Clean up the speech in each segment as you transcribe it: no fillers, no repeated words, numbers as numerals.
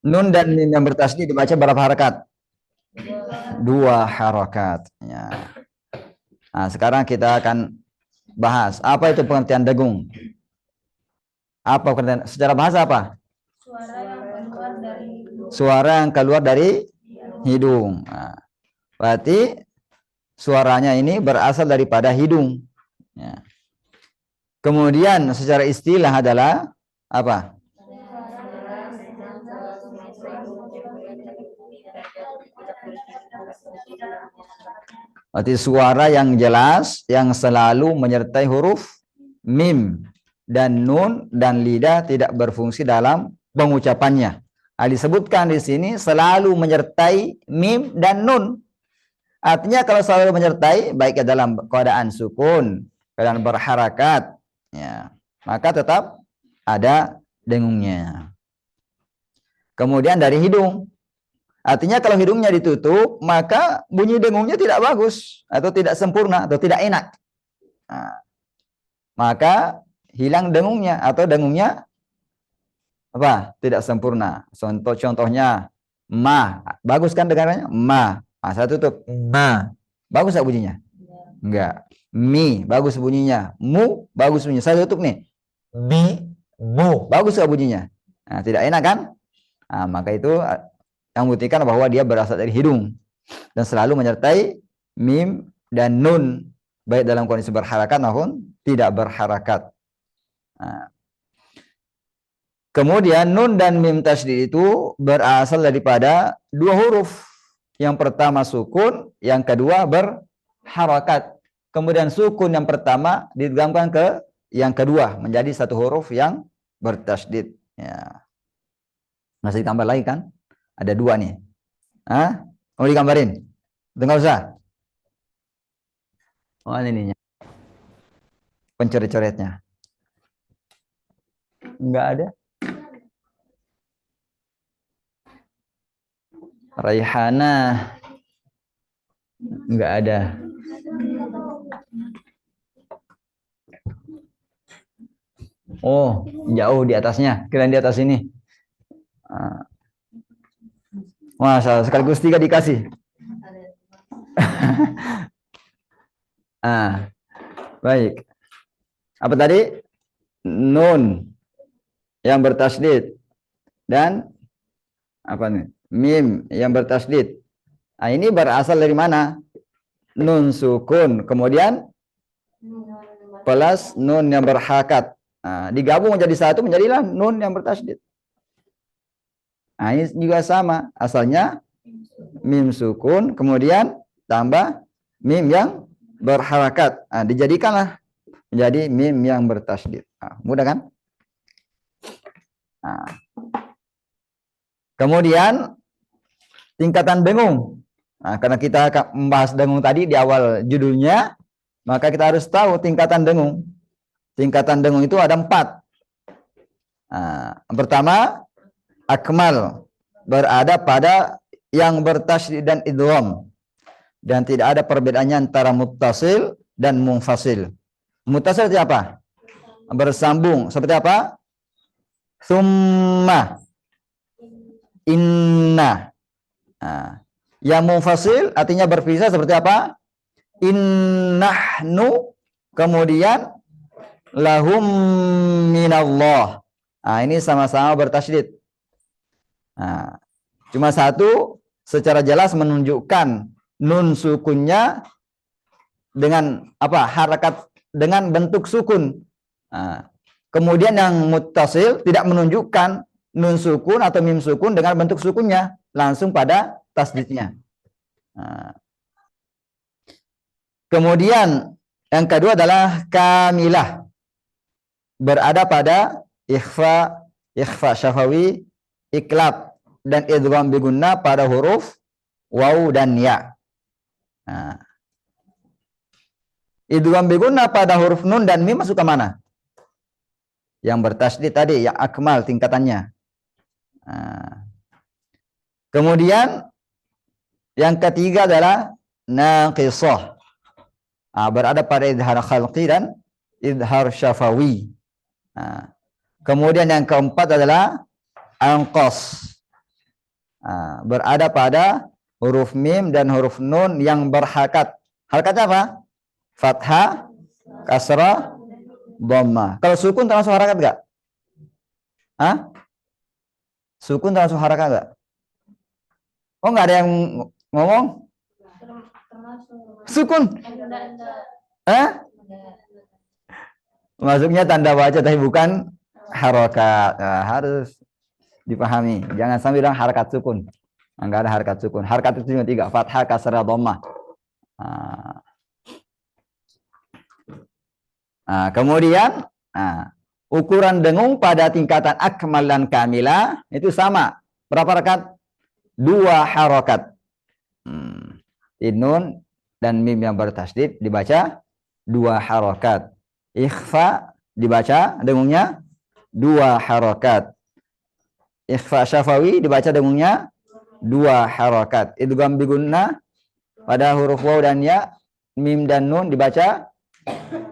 Nun dan mim yang bertasydid dibaca berapa harakat? Dua harakat. Ya. Nah, sekarang kita akan bahas apa itu pengertian dengung. Apa pengertian secara bahasa apa? Suara yang keluar dari hidung. Nah, berarti suaranya ini berasal daripada hidung. Ya. Kemudian secara istilah adalah apa? Berarti suara yang jelas yang selalu menyertai huruf mim dan nun dan lidah tidak berfungsi dalam pengucapannya. Nah, disebutkan di sini selalu menyertai mim dan nun. Artinya kalau selalu menyertai baik dalam keadaan sukun, keadaan berharakat, ya, maka tetap ada dengungnya. Kemudian dari hidung. Artinya kalau hidungnya ditutup, maka bunyi dengungnya tidak bagus atau tidak sempurna atau tidak enak. Nah, maka hilang dengungnya atau dengungnya apa? Tidak sempurna. Contohnya ma, bagus kan dengarannya? Ma. Nah, saya tutup. Ma. Bagus tak bunyinya? Enggak. Mi, bagus bunyinya. Mu, bagus bunyinya. Saya tutup nih. Mi, mu. Bagus tak bunyinya? Nah, tidak enak kan? Nah, maka itu yang membuktikan bahwa dia berasal dari hidung dan selalu menyertai mim dan nun baik dalam kondisi berharakat maupun tidak berharakat. Nah, kemudian nun dan mim tasydid itu berasal daripada dua huruf. Yang pertama sukun, yang kedua berharakat. Kemudian sukun yang pertama digabungkan ke yang kedua menjadi satu huruf yang bertasydid. Ya. Masih ditambah lagi kan? Ada dua nih. Hah? Mau digambarin? Enggak usah. Oh, ini pencoret-coretnya. Enggak ada. Raihana. Enggak ada. Oh, jauh di atasnya. Kirain di atas ini. Masa sekaligus 3 dikasih. Baik. Apa tadi? Nun yang bertasydid dan apa nih? Mim yang bertasydid. Nah, ini berasal dari mana? Nun sukun, kemudian plus nun yang berharakat. Nah, digabung menjadi satu menjadilah nun yang bertasydid. Nah, ini juga sama, asalnya mim sukun, kemudian tambah mim yang berharakat. Nah, dijadikanlah menjadi mim yang bertasydid. Nah, mudah kan? Nah. Kemudian tingkatan dengung. Nah, karena kita akan membahas dengung tadi di awal judulnya, maka kita harus tahu tingkatan dengung. Tingkatan dengung itu ada 4. Nah, yang pertama akmal, berada pada yang bertasydid dan idgham, dan tidak ada perbedaannya antara muttasil dan munfasil. Muttasil itu apa? Bersambung. Seperti apa? Summa, inna. Nah, yang munfasil artinya berpisah seperti apa? Innahnu, kemudian lahum minallah. Nah, ini sama-sama bertasydid. Nah, cuma satu secara jelas menunjukkan nun sukunnya dengan apa? Harakat dengan bentuk sukun. Nah, kemudian yang muttasil tidak menunjukkan nun sukun atau mim sukun dengan bentuk sukunnya, langsung pada tasdidnya. Nah, kemudian yang kedua adalah kamilah, berada pada ikhfa syafawi, iklab, dan idgham bigunna pada huruf waw dan ya. Nah, idgham bigunna pada huruf nun dan mim masuk ke mana? Yang bertasydid tadi, yang akmal tingkatannya. Nah, kemudian yang ketiga adalah naqisah. Nah, berada pada idhar khalqi dan idhar syafawi. Nah, kemudian yang keempat adalah anqas, berada pada huruf mim dan huruf nun yang berharakat. Harakatnya apa? Fathah, kasrah, dhammah. Kalau sukun termasuk harakat enggak? Sukun termasuk harakat enggak? Oh, enggak ada yang ngomong? Sukun. Masuknya tanda baca tapi bukan harokat. Harus dipahami. Jangan sampai bilang harakat sukun. Enggak ada harakat sukun. Harakat itu cuma 3. Fathah, kasrah, dhammah. Kemudian ukuran dengung pada tingkatan akmal dan kamilah itu sama. Berapa rakaat? 2 harokat. Nun dan mim yang bertasdid dibaca 2 harokat. Ikhfa dibaca dengungnya 2 harokat. Ikhfa syafawi dibaca dengungnya 2 harokat. Idgham bigunnah pada huruf waw dan ya, mim dan nun dibaca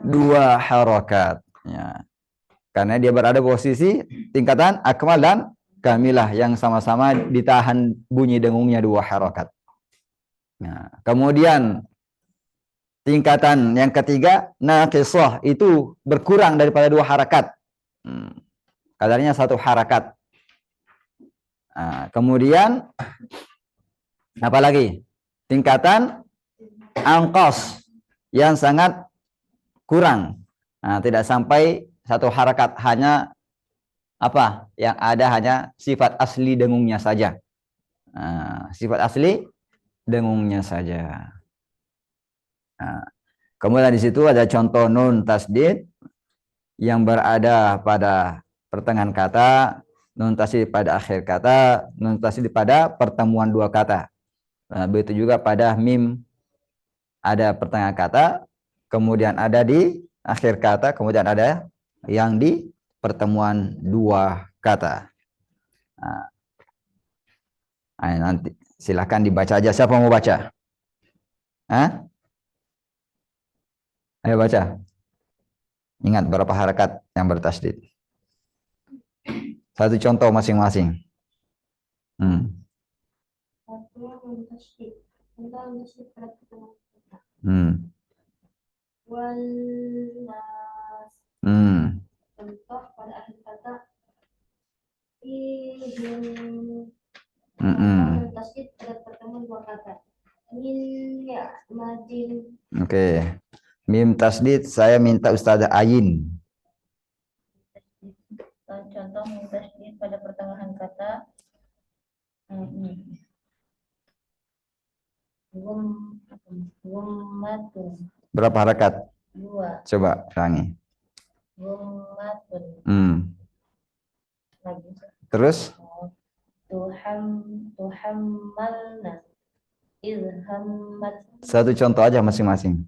2 harokat. Ya. Karena dia berada posisi tingkatan akmal dan kamilah yang sama-sama ditahan bunyi dengungnya 2 harokat. Nah, kemudian tingkatan yang ketiga naqisah itu berkurang daripada 2 harakat. Kadarnya 1 harakat. Kemudian apa lagi? Tingkatan angkos yang sangat kurang. Tidak sampai 1 harakat, hanya apa? Yang ada hanya sifat asli dengungnya saja. Sifat asli dengungnya saja. Kemudian di situ ada contoh nun tasdid yang berada pada pertengahan kata, nun tasdid pada akhir kata, nun tasdid pada pertemuan 2 kata. Begitu juga pada mim ada pertengahan kata, kemudian ada di akhir kata, kemudian ada yang di pertemuan 2 kata. Nanti silahkan dibaca aja. Siapa mau baca? Ayo baca. Ingat berapa harakat yang bertasdid. 1 contoh masing-masing. Contoh pada akhir kata tasdid pada pertemuan 2 kata. Ya, madin. Oke. Mim tasdid saya minta Ustazah Ayin. Contoh mim tasdid pada pertengahan kata. Gummatun. Berapa harakat? 2. Coba ulangi. Gummatun. Lagi. Terus? Tuhammalna. Ilhammat. 1 contoh aja masing-masing.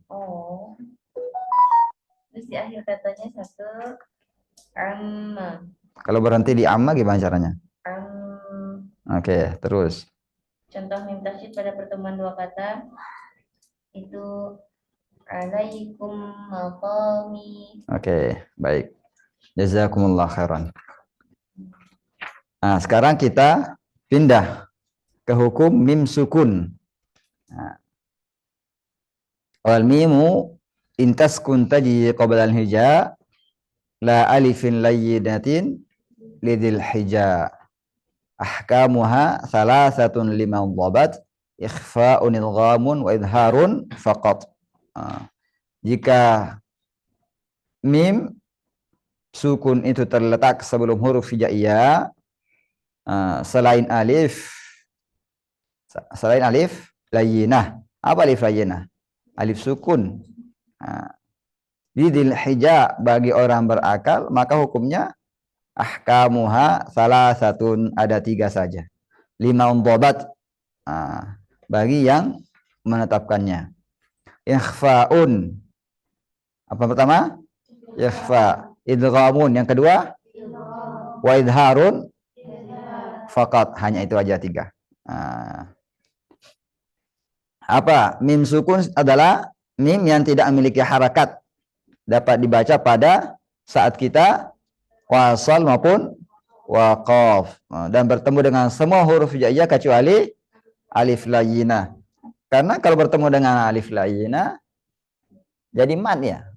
Terus di akhir katanya 1 amma. Kalau berhenti di amma gimana caranya? Oke, terus. Contoh mim tasydid pada pertemuan 2 kata itu alaikum maqami. Oke, baik. Jazakumullah khairan. Sekarang kita pindah ke hukum mim sukun. Wal mimu intaskun taji qabla al-hija la alifin layyinatin lidil hija. Ahkamuha salasatun liman dhabat ikhfa'un idghamun wa idharun faqat. Jika mim sukun itu terletak sebelum huruf hijaiyah selain alif layyinah. Apa alif layyinah? Alif sukun. Lidil hija bagi orang berakal maka hukumnya ahkamuha salasatun, ada 3 saja. 5 dhabat bagi yang menetapkannya. Ikhfa'un. Apa pertama? Ikhfa. Idghamun yang kedua? Wa idharun faqat, hanya itu aja 3. Apa? Mim sukun adalah mim yang tidak memiliki harakat, dapat dibaca pada saat kita wasal maupun wa qaf. Dan bertemu dengan semua huruf hijaiyah kecuali alif layyinah. Karena kalau bertemu dengan alif layyinah jadi mad ya.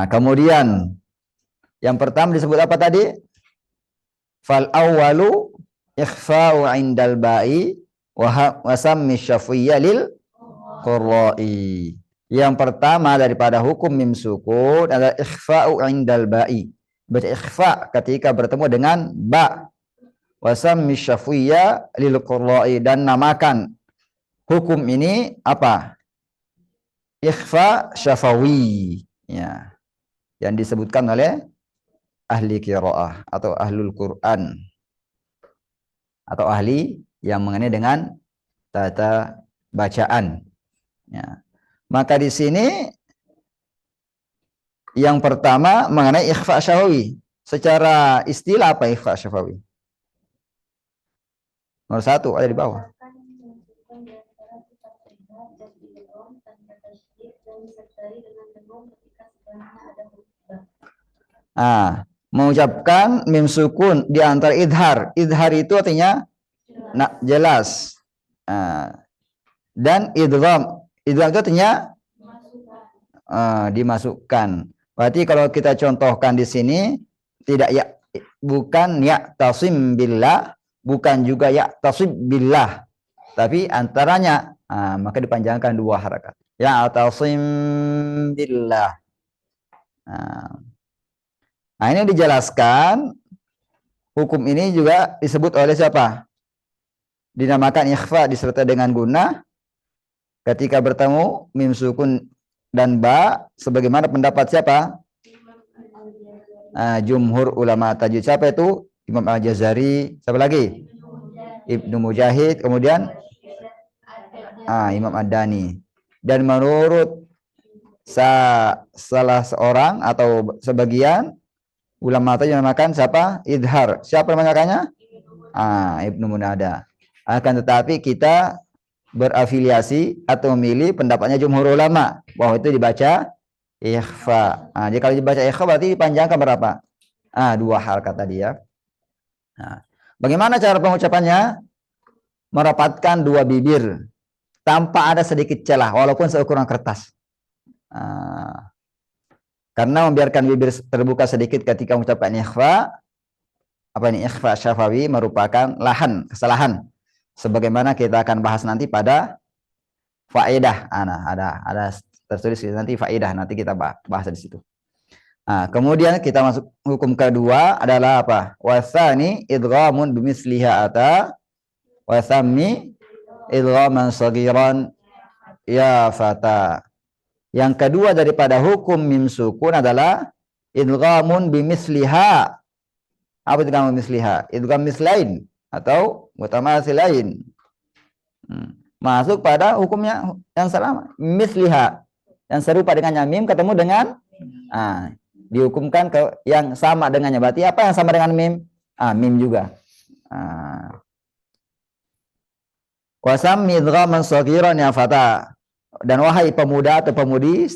Kemudian yang pertama disebut apa tadi? Fal awwalu ikhfa'u 'indal ba'i wa sammi syafiyya lil qurra'i. Yang pertama daripada hukum mim sukun adalah ikhfa'u 'indal ba'i. Baca ikhfa ketika bertemu dengan ba. Wa sammi syafiyya lil qurra'i, dan namakan hukum ini apa? Ikhfa syafawi. Ya. Yang disebutkan oleh ahli qiraah atau ahlul Quran atau ahli yang mengenai dengan tata bacaan. Ya. Maka di sini yang pertama mengenai ikhfa syafawi. Secara istilah apa ikhfa syafawi? Nomor 1 ada di bawah. Mengucapkan mim sukun di antara idhar. Idhar itu artinya jelas. Dan idgham. Idgham itu artinya dimasukkan. Berarti kalau kita contohkan di sini tidak ya, bukan ya tasim billah, bukan juga ya tasib billah, tapi antaranya maka dipanjangkan 2 harakat. Ya tasim billah. Nah, ini dijelaskan hukum ini juga disebut oleh siapa? Dinamakan ikhfa disertai dengan gunnah ketika bertemu mim sukun dan ba, sebagaimana pendapat siapa? Jumhur ulama tajwid. Siapa itu? Imam Al-Jazari. Siapa lagi? Ibnu Mujahid. Kemudian Imam Ad-Dani. Dan menurut salah seorang atau sebagian ulama tajwid dinamakan siapa? Idhar. Siapa namanya? Ibnu Munada. Akan tetapi kita berafiliasi atau memilih pendapatnya jumhur ulama bahwa itu dibaca ikhfa. Jadi kalau dibaca ikhfa berarti dipanjangkan berapa? 2 harakat tadi ya. Bagaimana cara pengucapannya? Merapatkan 2 bibir tanpa ada sedikit celah walaupun seukuran kertas. Karena membiarkan bibir terbuka sedikit ketika mengucapkan ikhfa, ikhfa syafawi merupakan kesalahan. Sebagaimana kita akan bahas nanti pada faedah. Ada tertulis nanti faedah, nanti kita bahas di situ. Kemudian kita masuk hukum kedua adalah apa? Wasani idghamun bimisliha ata wa sammi idghaman saghiran ya fata. Yang kedua daripada hukum mim sukun adalah idghamun bimisliha. Apa itu idgham bimisliha? Idgham mislain atau mutamatsilain. Masuk pada hukumnya yang sama, misliha, yang serupa dengannya mim ketemu dengan dihukumkan ke yang sama dengannya. Berarti apa yang sama dengan mim? Mim juga. Wasam idghaman saghiran ya fata. Dan wahai pemuda atau pemudi,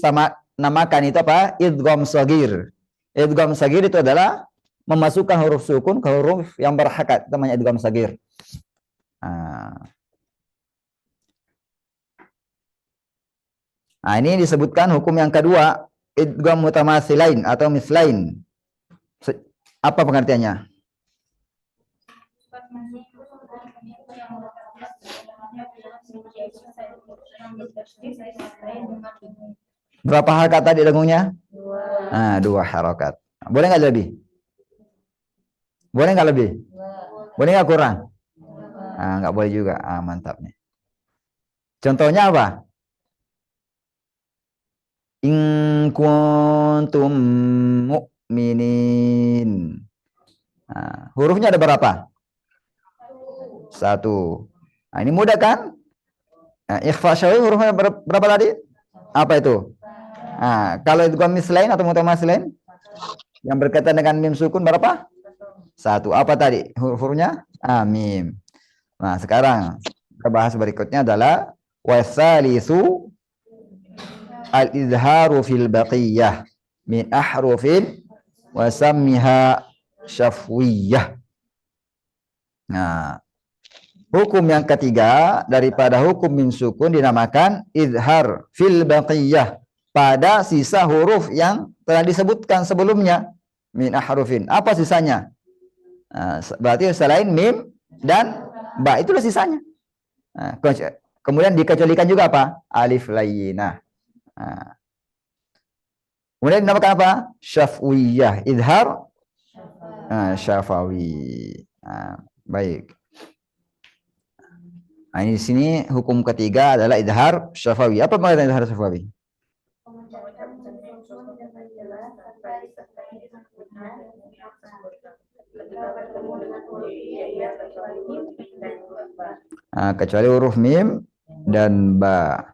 namakan itu apa? Idgham saghir. Idgham saghir itu adalah memasukkan huruf sukun ke huruf yang berharokat, namanya idgham saghir. Ini disebutkan hukum yang kedua, idgham mutamatsilain atau mislain. Apa pengertiannya? Berapa harakat tadi dengungnya? 2 harakat. Boleh nggak lebih? Boleh nggak lebih? Boleh nggak kurang? Nggak boleh juga. Mantap nih. Contohnya apa? In kuntum mu'minin. Hurufnya ada berapa? 1. Ini mudah kan? Ikhfa syafawi hurufnya berapa tadi? Apa itu? Kalau itu mislain atau mutamatsilain yang berkaitan dengan mim sukun berapa? 1. Apa tadi hurufnya? Mim. Nah, sekarang kita bahas berikutnya adalah wasalisu al-izharu fil baqiyah min ahrufin wa sammiha syafwiyah. Nah, hukum yang ketiga daripada hukum mim sukun dinamakan izhar fil baqiyah pada sisa huruf yang telah disebutkan sebelumnya. Min ahrufin. Apa sisanya? Nah, berarti selain mim dan ba itulah sisanya. Nah, kemudian dikecualikan juga apa? Alif layyinah. Nah, kemudian dinamakan apa? Syafwiyah. Izhar syafawi. Nah, baik. Nah, ini di sini hukum ketiga adalah izhar syafawi. Apa maksudnya izhar syafawi? Nah, kecuali huruf mim dan ba.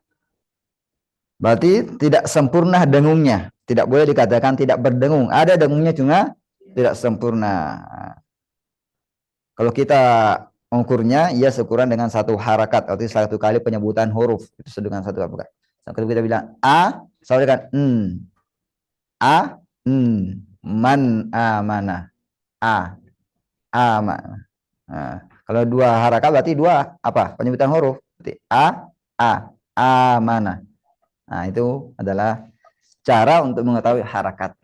Berarti tidak sempurna dengungnya. Tidak boleh dikatakan tidak berdengung. Ada dengungnya cuma tidak sempurna. Kalau kita ukurnya, ia seukuran dengan satu harakat. Artinya satu kali penyebutan huruf. Itu dengan satu apa? Kalau kita bilang a, sama dengan a, man, amana, a, amana. Nah, kalau dua harakat berarti dua apa? Penyebutan huruf. Berarti a, amana. Nah, itu adalah cara untuk mengetahui harakat.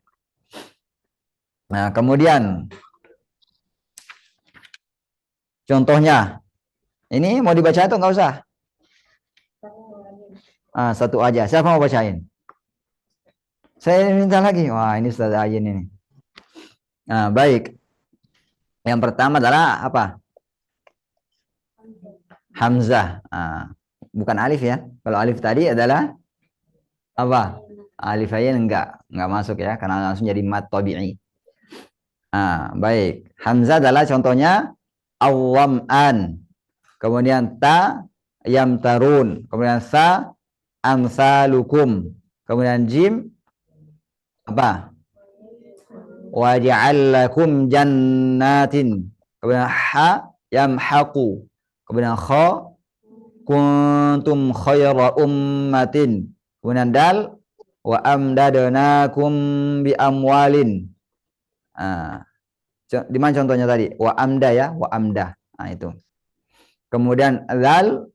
Nah, kemudian contohnya, ini mau dibaca atau enggak usah? Satu aja. Siapa mau bacain? Saya minta lagi. Wah, ini Ustaz Ayin ini. Nah, baik. Yang pertama adalah apa? Hamzah. Bukan alif ya. Kalau alif tadi adalah apa? Alif ayin enggak masuk ya, karena langsung jadi mad tabi'i. Baik. Hamzah adalah contohnya awwam'an. Kemudian ta yamtarun. Kemudian sa amsalukum. Kemudian jim apa? Waja'al lakum jannatin. Kemudian ha yamhaqu. Kemudian kha kuntum khayra ummatin. Kemudian dal wa amdadnakum bi amwalin. Di mana contohnya tadi? Wa amda ya, wa amda. Nah, itu. Kemudian zal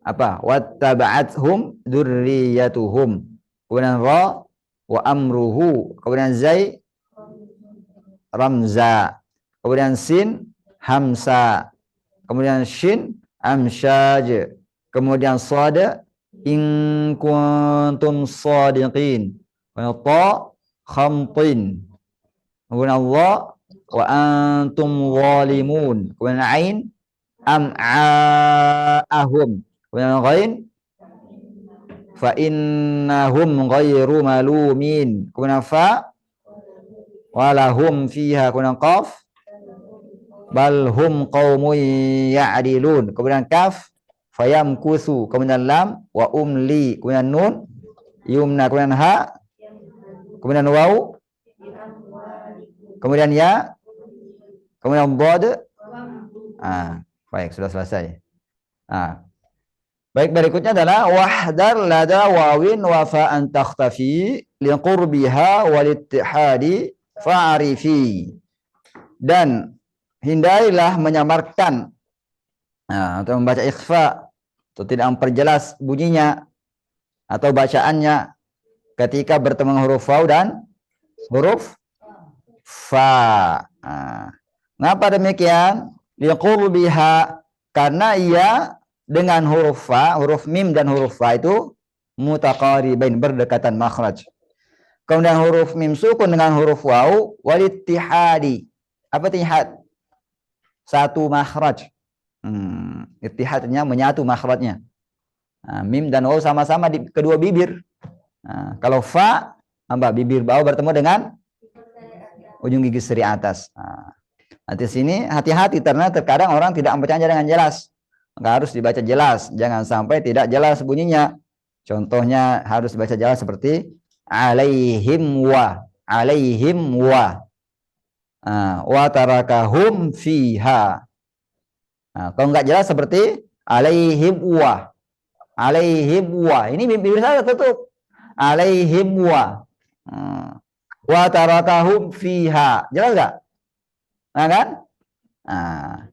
apa? Wattaba'athum dzurriyyatuhum. Kemudian ra wa amruhu. Kemudian zai ramza. Kemudian sin hamsa. Kemudian shin amsyaj. Kemudian sad in kuntum shadiqin. Kemudian ta khamtin. Kemudian Allah wa antum zalimun. Kemudian ain am'a'ahum. Kemudian ghain fa innahum ghairu malumin. Kemudian fa walahum fiha. Kemudian qaf bal hum qaumun ya'dilun. Kemudian kaf fayamkusu. Kemudian lam wa umli. Kemudian nun yumna. Kemudian ha. Kemudian waw. Kemudian ya. Kemudian bod. Baik, sudah selesai. Baik, berikutnya adalah wahdar lada wawin wa fa'an takhtafi liqurbiha walittihadi fa'arifi. Dan hindarilah menyamarkan atau membaca ikhfa atau tidak memperjelas bunyinya atau bacaannya ketika bertemu huruf waw dan huruf fa. Ngapa demikian? Liqurbiha, karena ia dengan huruf fa, huruf mim dan huruf fa itu mutaqaribain, berdekatan makhraj. Kemudian huruf mim sukun dengan huruf waw walittihadi. Apa ittihad? Satu makhraj. Ittihadnya menyatu makhrajnya. Mim dan waw sama-sama di kedua bibir. Kalau fa, bibir bawah bertemu dengan ujung gigi seri atas. Di sini hati-hati karena terkadang orang tidak membacanya dengan jelas. Maka harus dibaca jelas, jangan sampai tidak jelas bunyinya. Contohnya harus dibaca jelas seperti alaihim wa wa tarakahum fiha. Kalau enggak jelas seperti alaihim wa Alaihim wa. Ini bibir saya tutup. Alaihim wa. Wa tarakahum fiha. Jelas enggak? Nah, kan? Nah,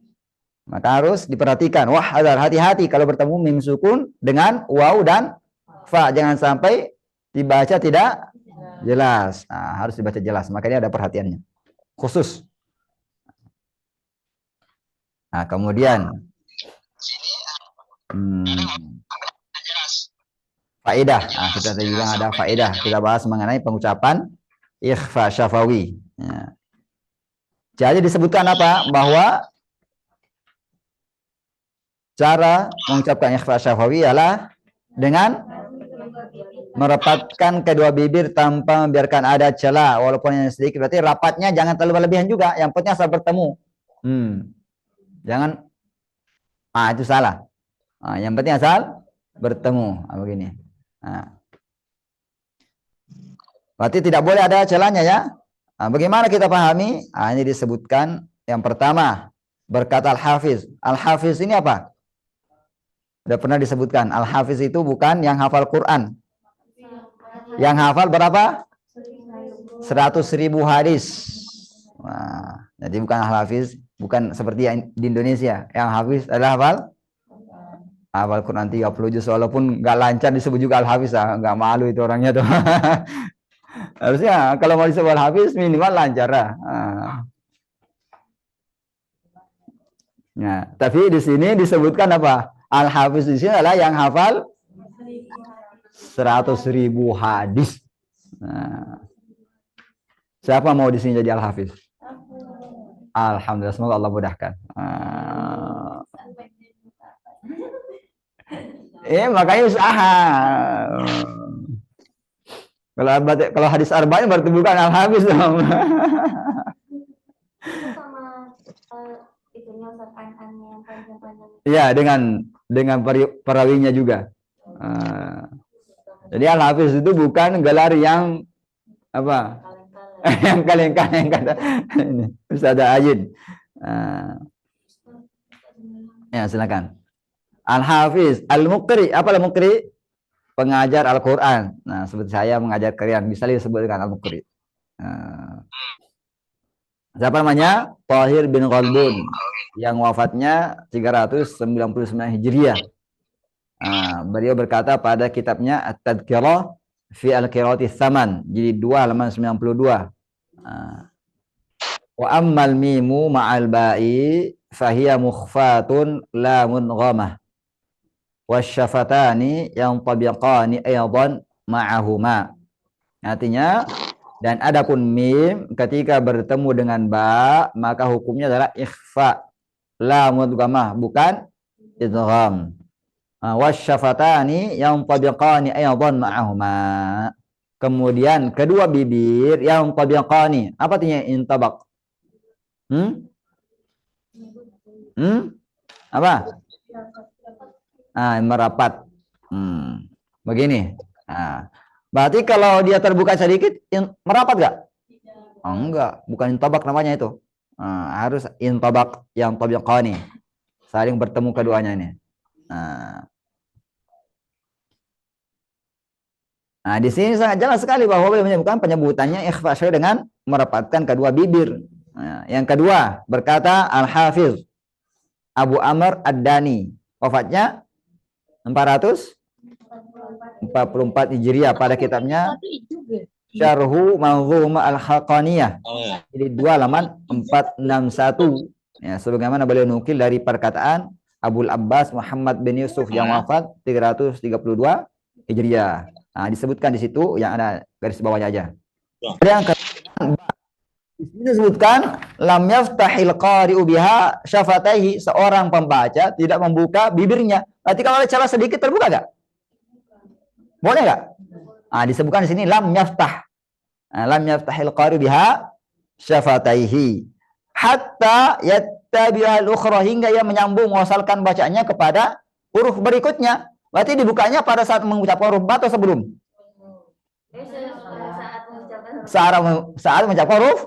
maka harus diperhatikan. Wah, hati-hati kalau bertemu mim sukun dengan waw dan fa. Jangan sampai dibaca tidak jelas. Nah, harus dibaca jelas. Makanya ada perhatiannya. Khusus. Nah, kemudian faedah. Nah, kita tadi bilang ada faedah. Kita bahas mengenai pengucapan ikhfa syafawi. Ya. Jadi disebutkan apa? Bahwa cara mengucapkan ikhfa syafawi adalah dengan merapatkan kedua bibir tanpa membiarkan ada celah, walaupun yang sedikit. Berarti rapatnya jangan terlalu berlebihan juga. Yang penting asal bertemu. Jangan. Itu salah. Yang penting asal bertemu. Begini. Berarti tidak boleh ada celahnya ya. Bagaimana kita pahami? Ini disebutkan yang pertama berkata Al-Hafiz. Al-Hafiz ini apa? Sudah pernah disebutkan. Al-Hafiz itu bukan yang hafal Quran. Yang hafal berapa? 100.000 hadis. Nah, jadi bukan Al-Hafiz, bukan seperti yang di Indonesia. Yang Hafiz adalah hafal Quran 30 juz, walaupun nggak lancar disebut juga Al-Hafiz, nggak malu itu orangnya tuh. Harusnya kalau mau disebut Al-Hafiz minimal lancar lah. Nah, tapi di sini disebutkan apa? Al-Hafiz di sini adalah yang hafal 100.000 hadis. Nah, siapa mau di sini jadi Al-Hafiz? Alhamdulillah, semoga Allah mudahkan. Makanya usaha. Kalau hadis arba'in berarti bukan Al-Hafiz dong. Iya, dengan perawinya juga. Jadi Al-Hafiz itu bukan gelar yang apa? Yang kaleng-kaleng kata ini Ustaz Ajid. Ya, silakan. Al-Hafiz, Al-Muqri. Apa Al-Muqri? Pengajar Al-Quran. Nah, seperti saya mengajar Quran, bisa disebut dengan Al-Muqri. Siapa namanya? Tahir bin Qalbun, yang wafatnya 399 Hijriah. Beliau berkata pada kitabnya At-Tadhkirah fi Al-Qiraati Tsaman, jilid 2 halaman 92. Wa ammal mimu ma'al ba'i fahiya mukhfatun la mudghamah. Wasyafatani yang tabiqani aydan ma'ahuma. Artinya, dan adapun mim ketika bertemu dengan ba, maka hukumnya adalah ikhfa, la mudghamah, bukan idgham. Wasyafatani yang tabiqani aydan ma'ahuma. Kemudian kedua bibir yang tabiqani, apa artinya intabaq? Apa? Merapat. Begini. Berarti kalau dia terbuka sedikit, merapat gak? Enggak, bukan intabak namanya itu. Harus intabak yang tabiqani. Saling bertemu keduanya ini. Di sini sangat jelas sekali bahwa beliau menyebutkan penyebutannya ikhfa dengan merapatkan kedua bibir. Yang kedua, berkata Al-Hafiz Abu Amr Ad-Dani, wafatnya 444 Hijriah, pada kitabnya Syarhu Manzumah Al-Haqqaniyah, jadi 2 halaman 461. Ya, sebagaimana beliau nukil dari perkataan Abul Abbas Muhammad bin Yusuf yang wafat 332 Hijriah. Disebutkan di situ, yang ada garis bawahnya aja. Yang kedua, di sini disebutkan lam yaftahil qari'u biha syafataihi, seorang pembaca tidak membuka bibirnya. Berarti kalau ada celah sedikit terbuka enggak? Boleh enggak? Disebutkan di sini lam yaftah. Lam yaftahil qari'u biha syafataihi hatta yattabi'al ukhra, hingga ia menyambung mewasalkan bacanya kepada huruf berikutnya. Berarti dibukanya pada saat mengucapkan huruf ba atau sebelum? Saat mengucapkan huruf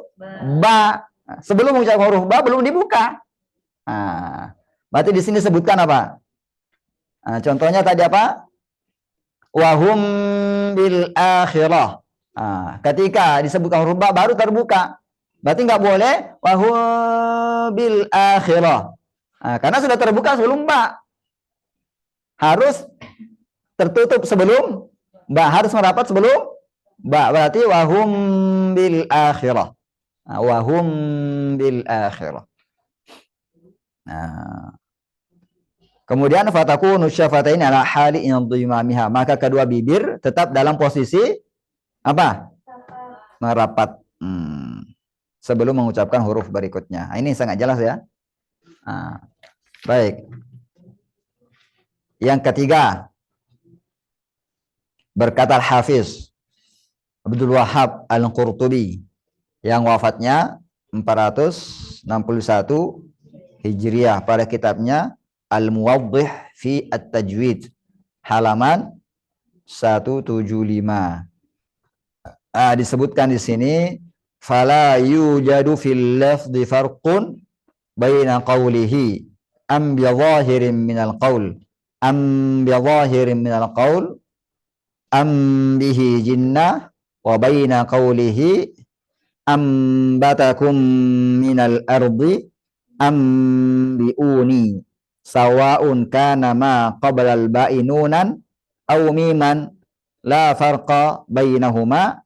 ba. Sebelum mengucapkan huruf ba belum dibuka. Berarti di sini sebutkan apa? Contohnya tadi apa? Wahum bil akhirah. Ketika disebutkan huruf ba baru terbuka. Berarti nggak boleh wahum bil akhirah. Karena sudah terbuka sebelum ba. Harus tertutup sebelum ba, harus merapat sebelum ba. Berarti wahum bil akhirah. Wahum bil akhirah. Kemudian fatakunu syafataini ala hali indhimamiha, maka kedua bibir tetap dalam posisi apa? Merapat. Sebelum mengucapkan huruf berikutnya. Ini sangat jelas ya. Baik. Yang ketiga, berkata Al-Hafiz Abdul Wahhab Al-Qurtubi yang wafatnya 461 Hijriah pada kitabnya Al-Muwaddih fi At-Tajwid halaman 175. Disebutkan di sini fala yujadu fil lafzi farqun baina qawlihi am bi zahirin minal qaul am bi zahirin minal qaul am bihi jinnah wa baina qawlihi am batakum minal ardi am biuni sawa'un kana ma qabla al-ba'i nunan aw miman la farqa bainahuma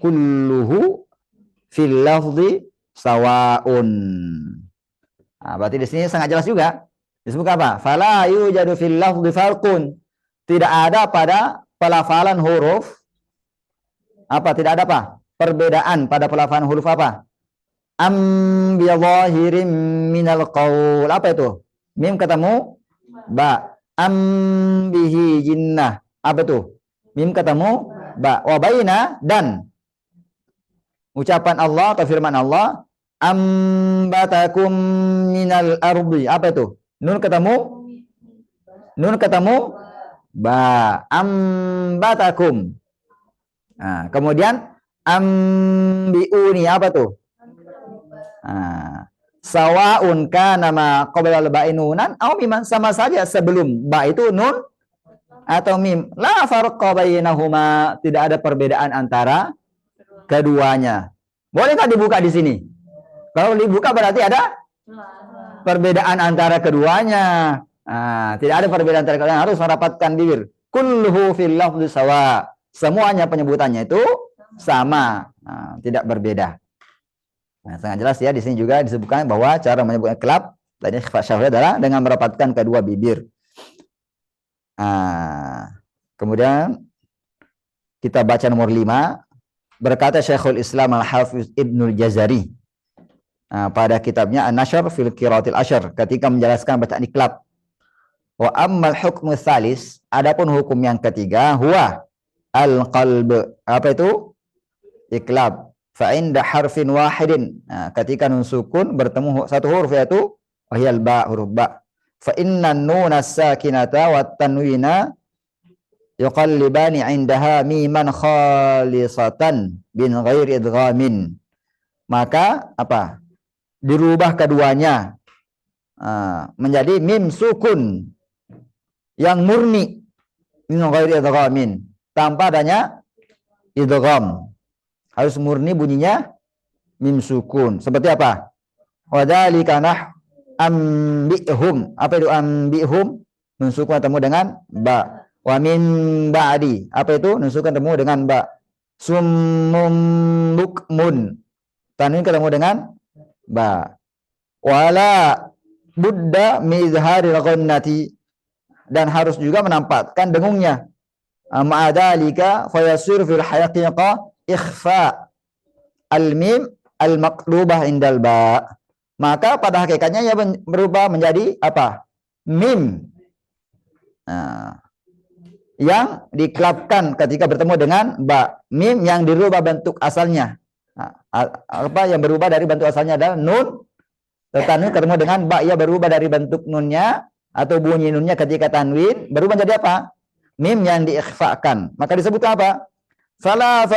kulluhu fil lafzi sawa'un. Berarti di sini sangat jelas juga. Disebut apa? Fala yujadu fil lafzi farqun. Tidak ada pada pelafalan huruf apa? Tidak ada apa? Perbedaan pada pelafalan huruf apa? Am bi zahirin minal qaul. Apa itu? Mim ketemu ba. Am bihi jinnah. Apa itu? Mim ketemu ba. Wa baina dan ucapan Allah atau firman Allah ambatakum minal ardi. Apa itu? Nun ketemu ba. Ambatakum. Kemudian ambiuni. Apa tuh? Sawaun kana ma qabla al-ba'i nunan aw miman, sama saja sebelum ba itu nun atau mim. La farqa bainahuma, tidak ada perbedaan antara keduanya. Boleh nggak dibuka di sini? Kalau dibuka berarti ada perbedaan antara keduanya. Tidak ada perbedaan antara keduanya, harus merapatkan bibir. Kulluhu fil lafzi sawa. Semuanya penyebutannya itu sama, tidak berbeda. Sangat jelas ya, di sini juga disebutkan bahwa cara menyebutkan kelab tadi ikhfa syafwi adalah dengan merapatkan kedua bibir. Kemudian kita baca nomor 5. Berkata Syekhul Islam Al-Hafiz Ibnul Jazari pada kitabnya An-Nashr fil Qiraatil Ashr ketika menjelaskan bacaan iklab. Wa ammal hukmu tsalis, adapun hukum yang ketiga, huwa al-qalb. Apa itu? Iklab. Fa inda harfin wahidin, ketika nun sukun bertemu satu huruf yaitu wahyal ba, huruf ba. Fa inna nun as-sakinata wat tanwina yuqallibani indaha miman khalisatan bin ghairi idghamin. Maka apa? Dirubah keduanya menjadi mim sukun yang murni min ghairi idghamin, tanpa adanya idgham. Harus murni bunyinya mim sukun. Seperti apa? Wadzalika nah ambihum. Apa itu ambihum? Nun sukun ketemu dengan ba. Wa min ba'di. Apa itu? Nun sukun ketemu dengan ba. Summum bukmun. Tanwin ketemu dengan ba. Wala budda min izharil ghunnati, dan harus juga menampakkan dengungnya. Ma'adalika fayasir fil haqiqah ikhfa al-mim al-maqlubah indal ba. Maka pada hakikatnya ia berubah menjadi apa? Mim. Yang dikelapkan ketika bertemu dengan ba. Mim yang dirubah bentuk asalnya. Apa yang berubah dari bentuk asalnya adalah nun. Tanwin ketemu dengan ba, ia berubah dari bentuk nunnya atau bunyi nunnya ketika tanwin berubah menjadi apa? Mim yang diikhfakan. Maka disebut apa? Fala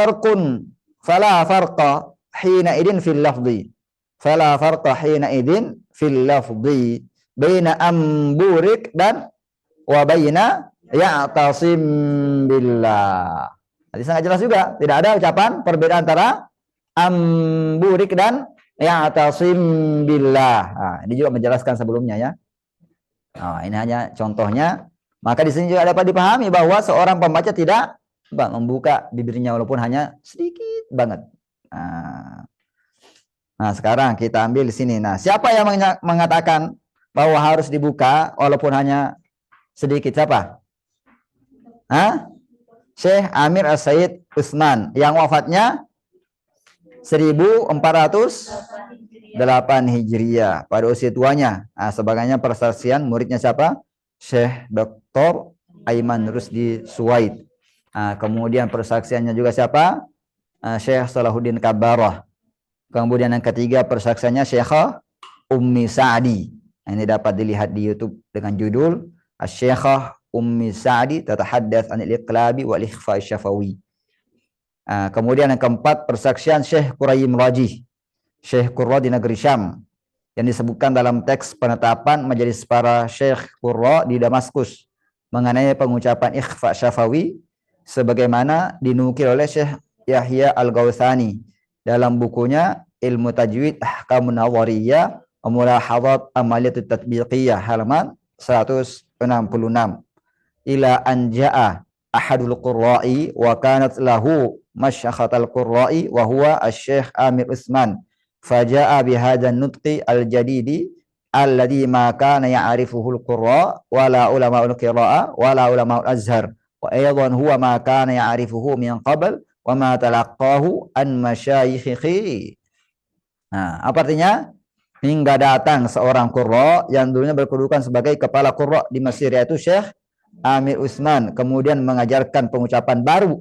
farqa hina idin fil lafzi. Fala farqa hina idin fil lafzi baina amburik dan wa baina ya'tasim billah. Tadi sangat jelas juga, tidak ada ucapan perbedaan antara amburik dan ya'tasim billah. Nah, ini juga menjelaskan sebelumnya ya. Nah, ini hanya contohnya. Maka di sini juga dapat dipahami bahwa seorang pembaca tidak membuka bibirnya walaupun hanya sedikit banget. Nah, sekarang kita ambil di sini. Nah, siapa yang mengatakan bahwa harus dibuka walaupun hanya sedikit? Siapa? Syekh Amir As-Said Utsman yang wafatnya 1408 Hijriah pada usia tuanya. Nah, sebagainya persaksian muridnya siapa? Syekh Dr. Aiman Rusdi Suwaid. Nah, kemudian persaksiannya juga siapa? Syekh Salahuddin Kabarah. Kemudian yang ketiga persaksiannya Syekh Ummi Sa'di. Ini dapat dilihat di YouTube dengan judul Asy-Syekhah Ummi Sa'di tatahaddatsy 'anil iqlabi wal ikhfa syafawi. Kemudian yang keempat persaksian Syekh Quraim Rajih, Syekh Qurra di negeri Syam, yang disebutkan dalam teks penetapan majelis para Syekh Qurra di Damaskus mengenai pengucapan ikhfa syafawi sebagaimana dinukil oleh Syekh Yahya Al-Gautsani dalam bukunya Ilmu Tajwid Ahkamun Nawariyah wa Mulahadhat Amaliyatut Tatbiqiyah halaman 166. Ila anja'a ahadul qurra'i wa kanat lahu masyakhatal qurra'i wa huwa asy-Syekh Amir Utsman faja'a bihadan nutqi al-jadidi alladhi ma kana ya'rifuhu al-qurra wala ulama'ul qira'ah wala ulama'ul azhar wa aydan huwa ma kana ya'rifuhu min qabl wa ma talaqqahu an masyayikhi. Nah, apa artinya? Hingga datang seorang qurra yang dulunya berkedudukan sebagai kepala qurra di Mesir, yaitu Syekh Amir Utsman, kemudian mengajarkan pengucapan baru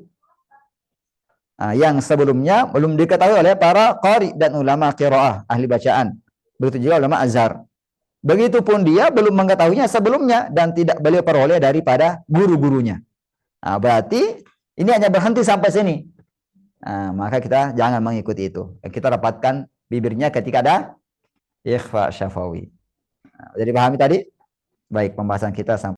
yang sebelumnya belum diketahui oleh para qari dan ulama qiraah, ahli bacaan. Begitu juga ulama azhar. Begitupun dia belum mengetahuinya sebelumnya dan tidak beliau peroleh daripada guru-gurunya. Nah, berarti ini hanya berhenti sampai sini. Nah, maka kita jangan mengikuti itu. Kita dapatkan bibirnya ketika ada ikhfa syafawi. Jadi pahami tadi? Baik, pembahasan kita sampai